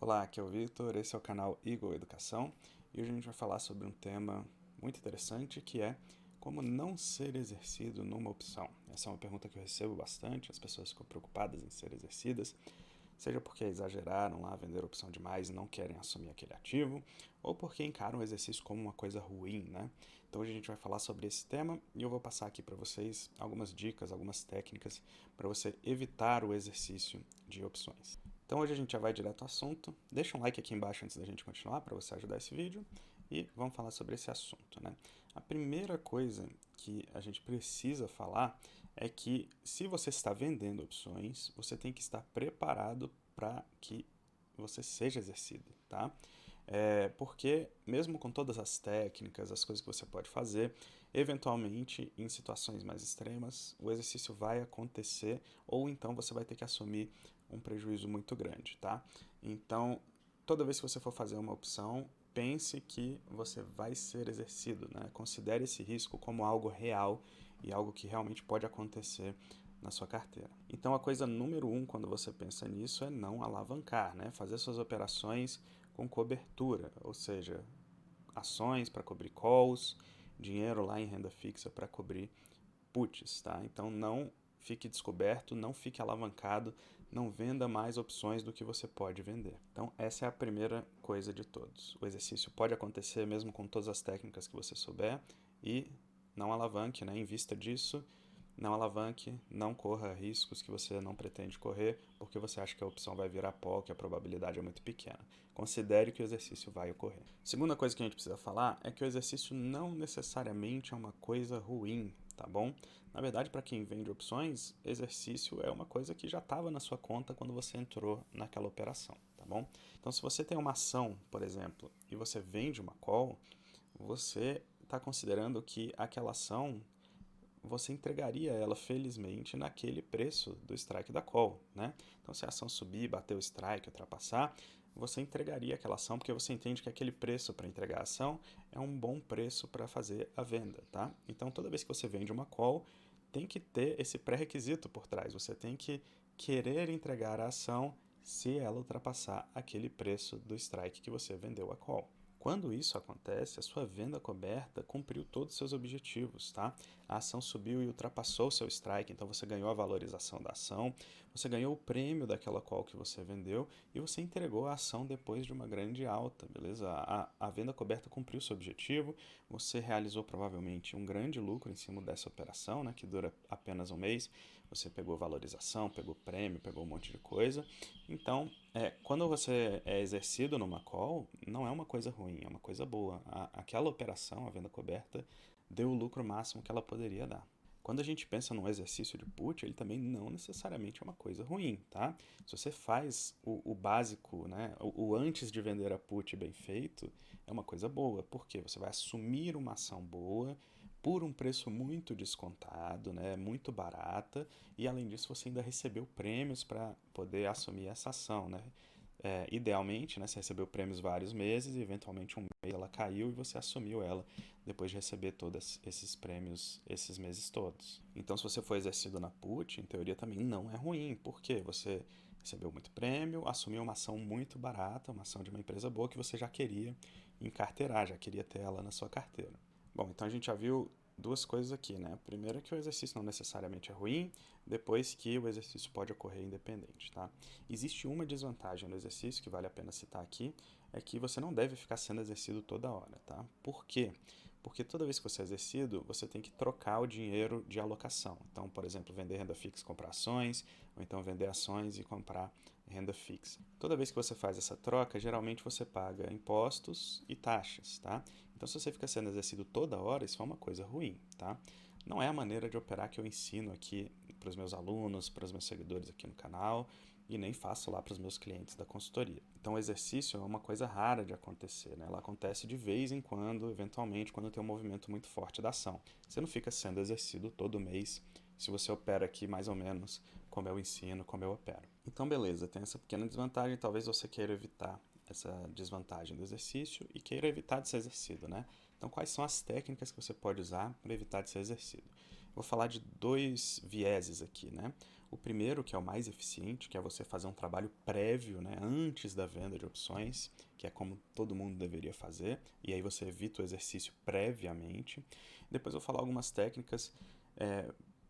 Olá, aqui é o Victor, esse é o canal Eagle Educação e hoje a gente vai falar sobre um tema muito interessante que é como não ser exercido numa opção. Essa é uma pergunta que eu recebo bastante, as pessoas ficam preocupadas em ser exercidas, seja porque exageraram lá, venderam opção demais e não querem assumir aquele ativo, ou porque encaram o exercício como uma coisa ruim, né? Então hoje a gente vai falar sobre esse tema e eu vou passar aqui para vocês algumas dicas, algumas técnicas para você evitar o exercício de opções. Então hoje a gente já vai direto ao assunto. Deixa um like aqui embaixo antes da gente continuar para você ajudar esse vídeo e vamos falar sobre esse assunto, né? A primeira coisa que a gente precisa falar é que se você está vendendo opções, você tem que estar preparado para que você seja exercido, tá? Porque mesmo com todas as técnicas, as coisas que você pode fazer, eventualmente em situações mais extremas, o exercício vai acontecer ou então você vai ter que assumir um prejuízo muito grande, tá? Então, toda vez que você for fazer uma opção, pense que você vai ser exercido, né? Considere esse risco como algo real e algo que realmente pode acontecer na sua carteira. Então a coisa número um quando você pensa nisso é não alavancar, né? Fazer suas operações com cobertura, ou seja, ações para cobrir calls, dinheiro lá em renda fixa para cobrir puts, tá? Então não fique descoberto, não fique alavancado, não venda mais opções do que você pode vender. Então essa é a primeira coisa de todos. O exercício pode acontecer mesmo com todas as técnicas que você souber e não alavanque, né? Invista disso, não alavanque, não corra riscos que você não pretende correr porque você acha que a opção vai virar pó, que a probabilidade é muito pequena. Considere que o exercício vai ocorrer. Segunda coisa que a gente precisa falar é que o exercício não necessariamente é uma coisa ruim, tá bom? Na verdade, para quem vende opções, exercício é uma coisa que já estava na sua conta quando você entrou naquela operação, tá bom? Então, se você tem uma ação, por exemplo, e você vende uma call, você está considerando que aquela ação você entregaria ela felizmente naquele preço do strike da call, né? Então, se a ação subir, bater o strike, ultrapassar, você entregaria aquela ação porque você entende que aquele preço para entregar a ação é um bom preço para fazer a venda, tá? Então, toda vez que você vende uma call, tem que ter esse pré-requisito por trás. Você tem que querer entregar a ação se ela ultrapassar aquele preço do strike que você vendeu a call. Quando isso acontece, a sua venda coberta cumpriu todos os seus objetivos, tá? A ação subiu e ultrapassou o seu strike, então você ganhou a valorização da ação, você ganhou o prêmio daquela call que você vendeu e você entregou a ação depois de uma grande alta, beleza? A venda coberta cumpriu seu objetivo, você realizou provavelmente um grande lucro em cima dessa operação, né, que dura apenas um mês, você pegou valorização, pegou prêmio, pegou um monte de coisa. Então, quando você é exercido numa call, não é uma coisa ruim, é uma coisa boa. Aquela operação, a venda coberta, deu o lucro máximo que ela poderia dar. Quando a gente pensa num exercício de put, ele também não necessariamente é uma coisa ruim, tá? Se você faz o básico, né, o antes de vender a put bem feito, é uma coisa boa, porque você vai assumir uma ação boa por um preço muito descontado, né, muito barata, e além disso você ainda recebeu prêmios para poder assumir essa ação, né? Idealmente, né, você recebeu prêmios vários meses e eventualmente um mês ela caiu e você assumiu ela depois de receber todos esses prêmios esses meses todos. Então, se você for exercido na put, em teoria também não é ruim, porque você recebeu muito prêmio, assumiu uma ação muito barata, uma ação de uma empresa boa que você já queria encarteirar, já queria ter ela na sua carteira. Bom, então a gente já viu duas coisas aqui, né? Primeiro que o exercício não necessariamente é ruim, depois que o exercício pode ocorrer independente, tá? Existe uma desvantagem no exercício que vale a pena citar aqui, é que você não deve ficar sendo exercido toda hora, tá? Por quê? Porque toda vez que você é exercido, você tem que trocar o dinheiro de alocação. Então, por exemplo, vender renda fixa e comprar ações, ou então vender ações e comprar renda fixa. Toda vez que você faz essa troca, geralmente você paga impostos e taxas, tá? Então, se você fica sendo exercido toda hora, isso é uma coisa ruim, tá? Não é a maneira de operar que eu ensino aqui para os meus alunos, para os meus seguidores aqui no canal e nem faço lá para os meus clientes da consultoria. Então, o exercício é uma coisa rara de acontecer, né? Ela acontece de vez em quando, eventualmente, quando tem um movimento muito forte da ação. Você não fica sendo exercido todo mês se você opera aqui mais ou menos como eu ensino, como eu opero. Então, beleza, tem essa pequena desvantagem, talvez você queira evitar essa desvantagem do exercício e queira evitar de ser exercido, né? Então, quais são as técnicas que você pode usar para evitar de ser exercido? Vou falar de dois vieses aqui, né? O primeiro, que é o mais eficiente, que é você fazer um trabalho prévio, né, antes da venda de opções, que é como todo mundo deveria fazer, e aí você evita o exercício previamente. Depois eu vou falar algumas técnicas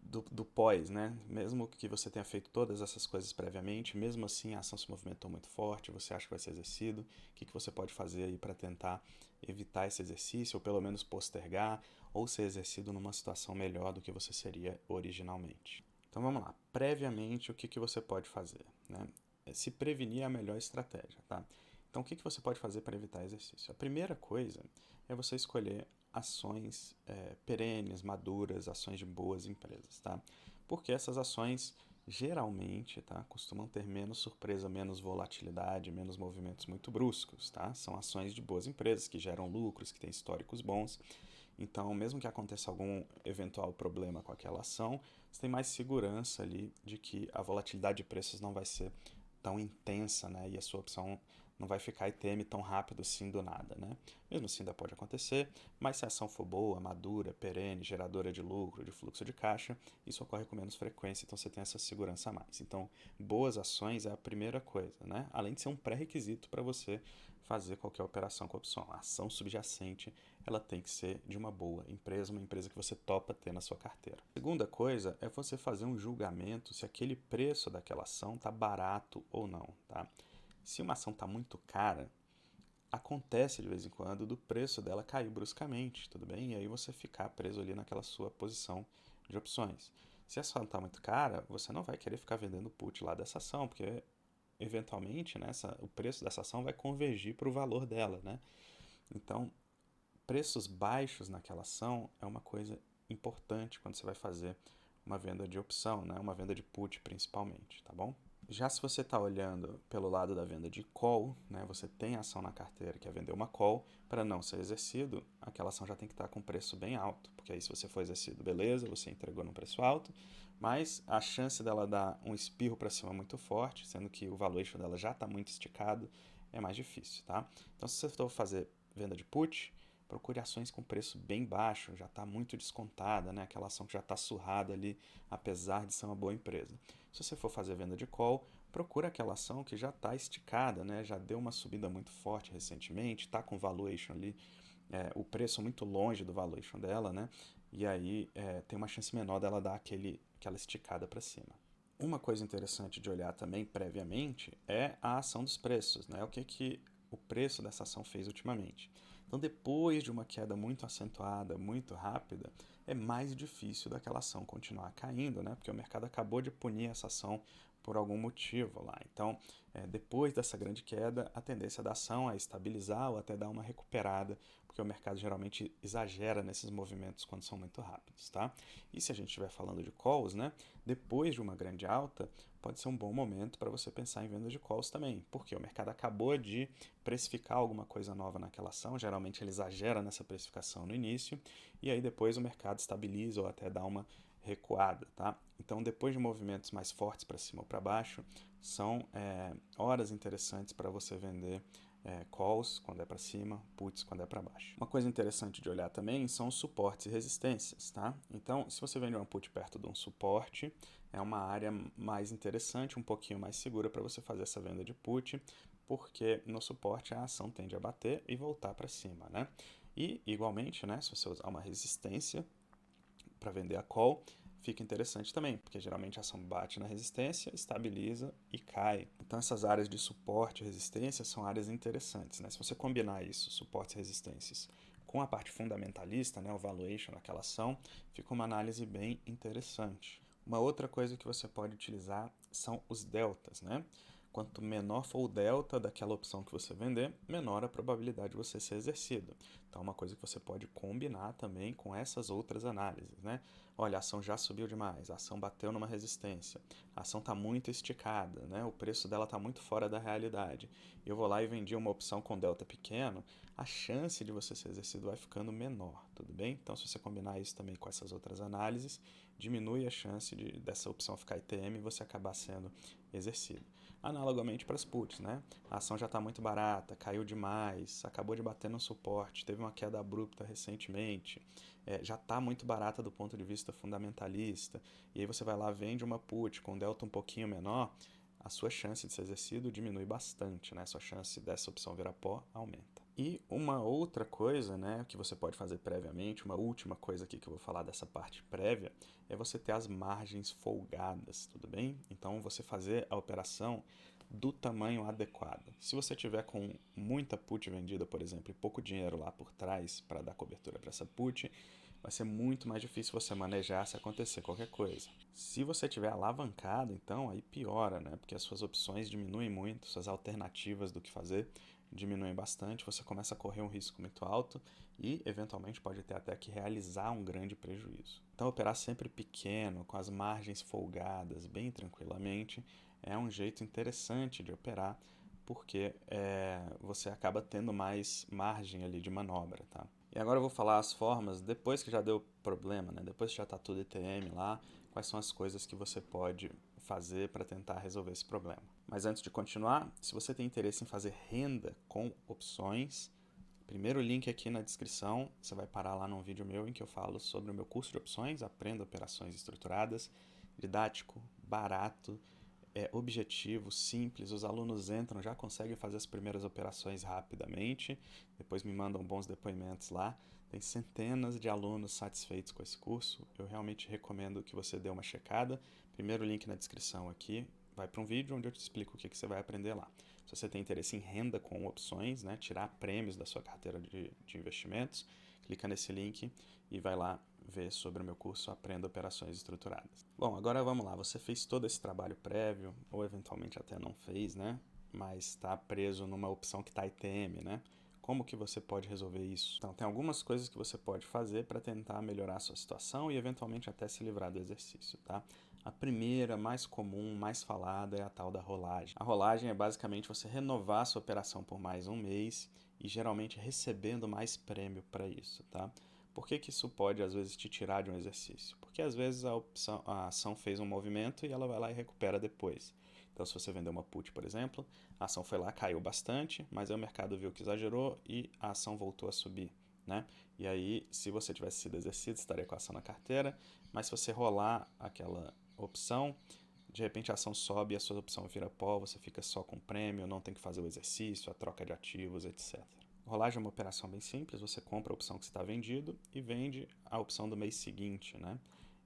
do pós, né? Mesmo que você tenha feito todas essas coisas previamente, mesmo assim a ação se movimentou muito forte, você acha que vai ser exercido, o que você pode fazer aí para tentar evitar esse exercício, ou pelo menos postergar, ou ser exercido numa situação melhor do que você seria originalmente. Então vamos lá, previamente o que você pode fazer, né? Se prevenir é a melhor estratégia, tá? Então o que você pode fazer para evitar exercício? A primeira coisa é você escolher ações perenes, maduras, ações de boas empresas, tá? Porque essas ações geralmente, tá, costumam ter menos surpresa, menos volatilidade, menos movimentos muito bruscos, tá? São ações de boas empresas que geram lucros, que têm históricos bons. Então, mesmo que aconteça algum eventual problema com aquela ação, você tem mais segurança ali de que a volatilidade de preços não vai ser tão intensa, né? E a sua opção não vai ficar ITM tão rápido assim do nada, né? Mesmo assim ainda pode acontecer, mas se a ação for boa, madura, perene, geradora de lucro, de fluxo de caixa, isso ocorre com menos frequência, então você tem essa segurança a mais. Então, boas ações é a primeira coisa, né? Além de ser um pré-requisito para você fazer qualquer operação com opção. A ação subjacente, ela tem que ser de uma boa empresa, uma empresa que você topa ter na sua carteira. A segunda coisa é você fazer um julgamento se aquele preço daquela ação está barato ou não, tá? Se uma ação está muito cara, acontece de vez em quando do preço dela cair bruscamente, tudo bem? E aí você ficar preso ali naquela sua posição de opções. Se a ação está muito cara, você não vai querer ficar vendendo put lá dessa ação, porque eventualmente, né, o preço dessa ação vai convergir para o valor dela, né? Então, preços baixos naquela ação é uma coisa importante quando você vai fazer uma venda de opção, né? Uma venda de put principalmente, tá bom? Já se você está olhando pelo lado da venda de call, né, você tem ação na carteira que é vender uma call, para não ser exercido, aquela ação já tem que estar com preço bem alto, porque aí se você for exercido, beleza, você entregou num preço alto, mas a chance dela dar um espirro para cima muito forte, sendo que o valuation dela já está muito esticado, é mais difícil, tá? Então se você for fazer venda de put, procure ações com preço bem baixo, já está muito descontada, né? Aquela ação que já está surrada ali, apesar de ser uma boa empresa. Se você for fazer venda de call, procura aquela ação que já está esticada, né? Já deu uma subida muito forte recentemente, está com valuation ali, o preço muito longe do valuation dela, né? E aí tem uma chance menor dela dar aquela esticada para cima. Uma coisa interessante de olhar também previamente é a ação dos preços, né? O que o preço dessa ação fez ultimamente. Então, depois de uma queda muito acentuada, muito rápida, é mais difícil daquela ação continuar caindo, né? Porque o mercado acabou de punir essa ação por algum motivo lá. Então, depois dessa grande queda, a tendência da ação é estabilizar ou até dar uma recuperada, porque o mercado geralmente exagera nesses movimentos quando são muito rápidos, tá? E se a gente estiver falando de calls, né? Depois de uma grande alta, pode ser um bom momento para você pensar em venda de calls também, porque o mercado acabou de precificar alguma coisa nova naquela ação, geralmente ele exagera nessa precificação no início, e aí depois o mercado estabiliza ou até dá uma recuada, tá? Então, depois de movimentos mais fortes para cima ou para baixo, são horas interessantes para você vender calls quando é para cima, puts quando é para baixo. Uma coisa interessante de olhar também são os suportes e resistências, tá? Então, se você vende uma put perto de um suporte, é uma área mais interessante, um pouquinho mais segura para você fazer essa venda de put, porque no suporte a ação tende a bater e voltar para cima, né? E, igualmente, né, se você usar uma resistência para vender a call, fica interessante também, porque geralmente a ação bate na resistência, estabiliza e cai. Então essas áreas de suporte e resistência são áreas interessantes, né? Se você combinar isso, suportes e resistências, com a parte fundamentalista, né, o valuation daquela ação, fica uma análise bem interessante. Uma outra coisa que você pode utilizar são os deltas, né? Quanto menor for o delta daquela opção que você vender, menor a probabilidade de você ser exercido. Então, é uma coisa que você pode combinar também com essas outras análises, né? Olha, a ação já subiu demais, a ação bateu numa resistência, a ação está muito esticada, né? O preço dela está muito fora da realidade. Eu vou lá e vendi uma opção com delta pequeno, a chance de você ser exercido vai ficando menor, tudo bem? Então, se você combinar isso também com essas outras análises, diminui a chance dessa opção ficar ITM e você acabar sendo exercido. Analogamente para as puts, né? A ação já está muito barata, caiu demais, acabou de bater no suporte, teve uma queda abrupta recentemente, já está muito barata do ponto de vista fundamentalista, e aí você vai lá, vende uma put com um delta um pouquinho menor, a sua chance de ser exercido diminui bastante, né? A sua chance dessa opção virar pó aumenta. E uma outra coisa, né, que você pode fazer previamente, uma última coisa aqui que eu vou falar dessa parte prévia, é você ter as margens folgadas, tudo bem? Então você fazer a operação do tamanho adequado. Se você tiver com muita put vendida, por exemplo, e pouco dinheiro lá por trás para dar cobertura para essa put, vai ser muito mais difícil você manejar se acontecer qualquer coisa. Se você tiver alavancado, então aí piora, né? Porque as suas opções diminuem muito, suas alternativas do que fazer diminuem bastante, você começa a correr um risco muito alto e eventualmente pode ter até que realizar um grande prejuízo. Então operar sempre pequeno, com as margens folgadas, bem tranquilamente, é um jeito interessante de operar, porque você acaba tendo mais margem ali de manobra, tá? E agora eu vou falar as formas, depois que já deu problema, né? Depois que já está tudo ETM lá, quais são as coisas que você pode fazer para tentar resolver esse problema. Mas antes de continuar, se você tem interesse em fazer renda com opções, primeiro link aqui na descrição, você vai parar lá num vídeo meu em que eu falo sobre o meu curso de opções, Aprenda Operações Estruturadas, didático, barato, objetivo, simples, os alunos entram, já conseguem fazer as primeiras operações rapidamente, depois me mandam bons depoimentos lá. Tem centenas de alunos satisfeitos com esse curso, eu realmente recomendo que você dê uma checada. Primeiro link na descrição aqui, vai para um vídeo onde eu te explico o que você vai aprender lá. Se você tem interesse em renda com opções, né, tirar prêmios da sua carteira de investimentos, clica nesse link e vai lá ver sobre o meu curso Aprenda Operações Estruturadas. Bom, agora vamos lá. Você fez todo esse trabalho prévio, ou eventualmente até não fez, né? Mas está preso numa opção que está ITM, né? Como que você pode resolver isso? Então, tem algumas coisas que você pode fazer para tentar melhorar a sua situação e eventualmente até se livrar do exercício, tá? A primeira, mais comum, mais falada, é a tal da rolagem. A rolagem é basicamente você renovar a sua operação por mais um mês e geralmente recebendo mais prêmio para isso, tá? Por que isso pode, às vezes, te tirar de um exercício? Porque, às vezes, a ação fez um movimento e ela vai lá e recupera depois. Então, se você vender uma put, por exemplo, a ação foi lá, caiu bastante, mas aí o mercado viu que exagerou e a ação voltou a subir, né? E aí, se você tivesse sido exercido, estaria com a ação na carteira, mas se você rolar aquela opção, de repente a ação sobe e a sua opção vira pó, você fica só com prêmio, não tem que fazer o exercício, a troca de ativos, etc. Rolagem é uma operação bem simples, você compra a opção que está vendido e vende a opção do mês seguinte, né?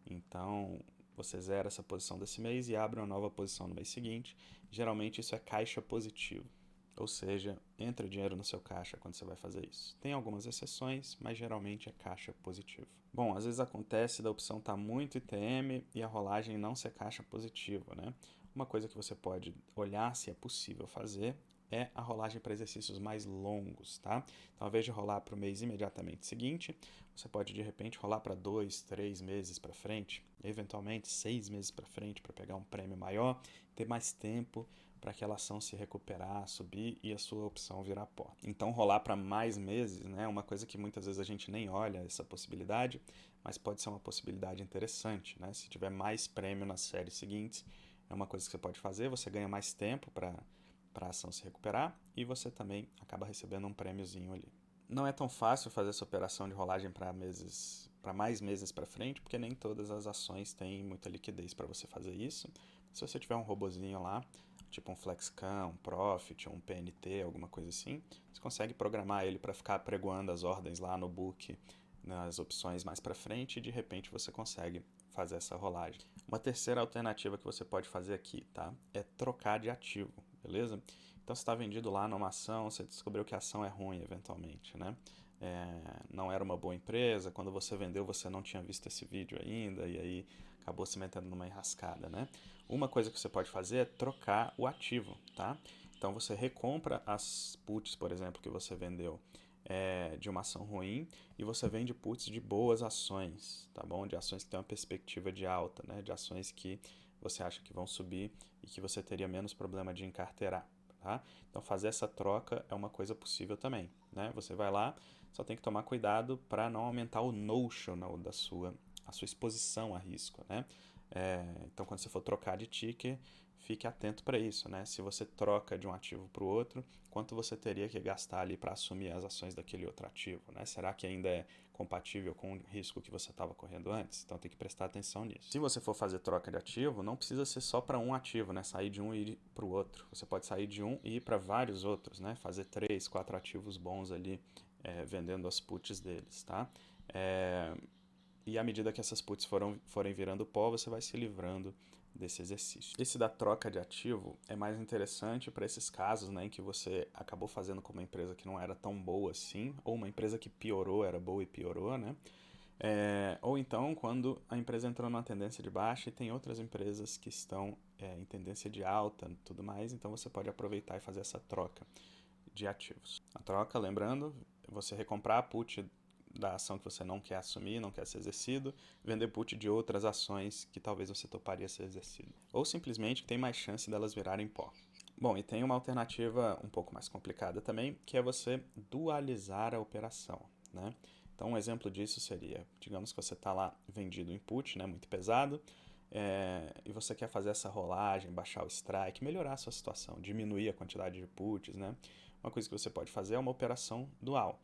Então, você zera essa posição desse mês e abre uma nova posição no mês seguinte. Geralmente isso é caixa positivo, ou seja, entra dinheiro no seu caixa quando você vai fazer isso. Tem algumas exceções, mas geralmente é caixa positivo. Bom, às vezes acontece da opção estar muito ITM e a rolagem não ser caixa positivo, né? Uma coisa que você pode olhar se é possível fazer é a rolagem para exercícios mais longos, tá? Então, ao invés de rolar para o mês imediatamente seguinte, você pode, de repente, rolar para 2, 3 meses para frente, eventualmente 6 meses para frente, para pegar um prêmio maior, ter mais tempo para aquela ação se recuperar, subir e a sua opção virar pó. Então, rolar para mais meses, né, é uma coisa que muitas vezes a gente nem olha essa possibilidade, mas pode ser uma possibilidade interessante, né? Se tiver mais prêmio nas séries seguintes, é uma coisa que você pode fazer, você ganha mais tempo para a ação se recuperar e você também acaba recebendo um prêmiozinho ali. Não é tão fácil fazer essa operação de rolagem para mais meses para frente, porque nem todas as ações têm muita liquidez para você fazer isso. Se você tiver um robozinho lá, tipo um FlexCam, um Profit, um PNT, alguma coisa assim, você consegue programar ele para ficar pregoando as ordens lá no book, nas opções mais para frente, e de repente você consegue fazer essa rolagem. Uma terceira alternativa que você pode fazer aqui, tá? É trocar de ativo, beleza? Então, você está vendido lá numa ação, você descobriu que a ação é ruim eventualmente, né? Não era uma boa empresa, quando você vendeu você não tinha visto esse vídeo ainda e aí acabou se metendo numa enrascada, né? Uma coisa que você pode fazer é trocar o ativo, tá? Então, você recompra as puts, por exemplo, que você vendeu de uma ação ruim e você vende puts de boas ações, tá bom? De ações que têm uma perspectiva de alta, né? De ações que você acha que vão subir e que você teria menos problema de encarteirar. Tá? Então, fazer essa troca é uma coisa possível também, né? Você vai lá, só tem que tomar cuidado para não aumentar o notional a sua exposição a risco, né? Então, quando você for trocar de ticker, fique atento para isso, né? Se você troca de um ativo para o outro, quanto você teria que gastar ali para assumir as ações daquele outro ativo, né? Será que ainda é compatível com o risco que você estava correndo antes? Então tem que prestar atenção nisso. Se você for fazer troca de ativo, não precisa ser só para um ativo, né? Sair de um e ir para o outro. Você pode sair de um e ir para vários outros, né? Fazer 3, 4 ativos bons ali, vendendo as puts deles, tá? E à medida que essas puts forem virando pó, você vai se livrando desse exercício. Esse da troca de ativo é mais interessante para esses casos, né, em que você acabou fazendo com uma empresa que não era tão boa assim, ou uma empresa que piorou, era boa e piorou, né? Ou então quando a empresa entrou numa tendência de baixa e tem outras empresas que estão em tendência de alta e tudo mais, então você pode aproveitar e fazer essa troca de ativos. A troca, lembrando, você recomprar a put da ação que você não quer assumir, não quer ser exercido, vender put de outras ações que talvez você toparia ser exercido. Ou simplesmente que tem mais chance delas virarem pó. Bom, e tem uma alternativa um pouco mais complicada também, que é você dualizar a operação, né? Então, um exemplo disso seria, digamos que você está lá vendido em put, né, muito pesado, e você quer fazer essa rolagem, baixar o strike, melhorar a sua situação, diminuir a quantidade de puts, né? Uma coisa que você pode fazer é uma operação dual.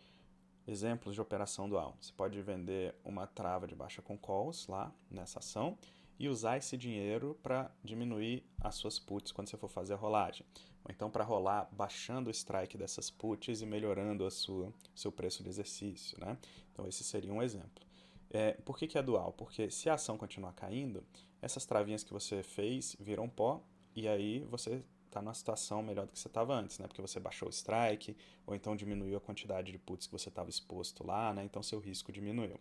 Exemplos de operação dual. Você pode vender uma trava de baixa com calls lá nessa ação e usar esse dinheiro para diminuir as suas puts quando você for fazer a rolagem. Ou então para rolar baixando o strike dessas puts e melhorando seu preço de exercício, né? Então esse seria um exemplo. Por que é dual? Porque se a ação continuar caindo, essas travinhas que você fez viram pó e aí você está numa situação melhor do que você estava antes, né? Porque você baixou o strike, ou então diminuiu a quantidade de puts que você estava exposto lá, né? Então seu risco diminuiu.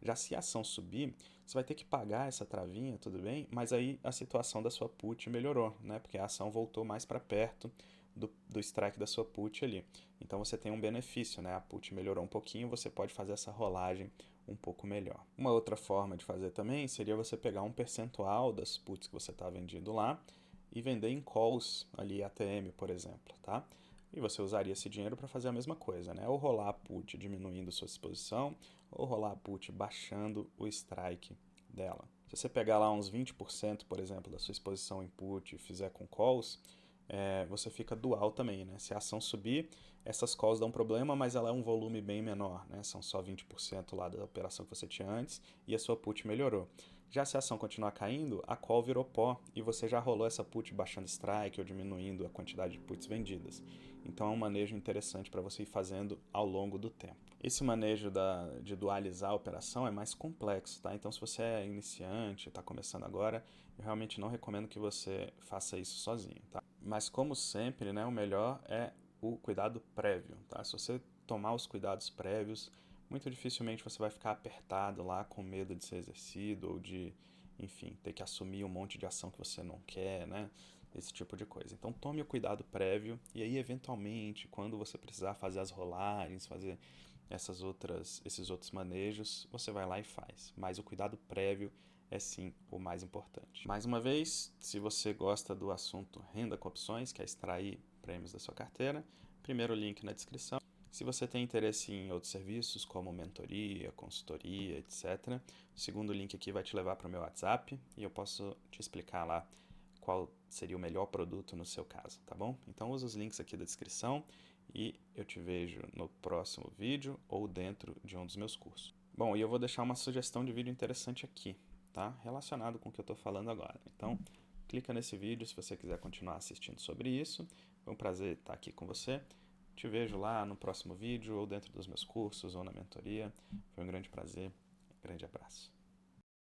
Já se a ação subir, você vai ter que pagar essa travinha, tudo bem? Mas aí a situação da sua put melhorou, né? Porque a ação voltou mais para perto do strike da sua put ali. Então você tem um benefício, né? A put melhorou um pouquinho, você pode fazer essa rolagem um pouco melhor. Uma outra forma de fazer também seria você pegar um percentual das puts que você está vendendo lá e vender em calls ali ATM, por exemplo, tá? E você usaria esse dinheiro para fazer a mesma coisa, né? Ou rolar a put diminuindo sua exposição, ou rolar a put baixando o strike dela. Se você pegar lá uns 20%, por exemplo, da sua exposição em put e fizer com calls, você fica dual também, né? Se a ação subir, essas calls dão problema, mas ela é um volume bem menor, né? São só 20% lá da operação que você tinha antes e a sua put melhorou. Já se a ação continuar caindo, a call virou pó e você já rolou essa put baixando strike ou diminuindo a quantidade de puts vendidas. Então é um manejo interessante para você ir fazendo ao longo do tempo. Esse manejo de dualizar a operação é mais complexo, tá? Então se você é iniciante, está começando agora, eu realmente não recomendo que você faça isso sozinho, tá? Mas como sempre, né, o melhor é o cuidado prévio, tá? Se você tomar os cuidados prévios, muito dificilmente você vai ficar apertado lá com medo de ser exercido ou de, enfim, ter que assumir um monte de ação que você não quer, né? Esse tipo de coisa. Então tome o cuidado prévio e aí eventualmente, quando você precisar fazer as rolagens, fazer esses outros manejos, você vai lá e faz. Mas o cuidado prévio é sim o mais importante. Mais uma vez, se você gosta do assunto renda com opções, quer extrair prêmios da sua carteira, primeiro link na descrição. Se você tem interesse em outros serviços, como mentoria, consultoria, etc., o segundo link aqui vai te levar para o meu WhatsApp e eu posso te explicar lá qual seria o melhor produto no seu caso, tá bom? Então usa os links aqui da descrição e eu te vejo no próximo vídeo ou dentro de um dos meus cursos. Bom, e eu vou deixar uma sugestão de vídeo interessante aqui, tá? Relacionado com o que eu estou falando agora. Então, clica nesse vídeo se você quiser continuar assistindo sobre isso. Foi um prazer estar aqui com você. Te vejo lá no próximo vídeo ou dentro dos meus cursos ou na mentoria. Foi um grande prazer. Grande abraço.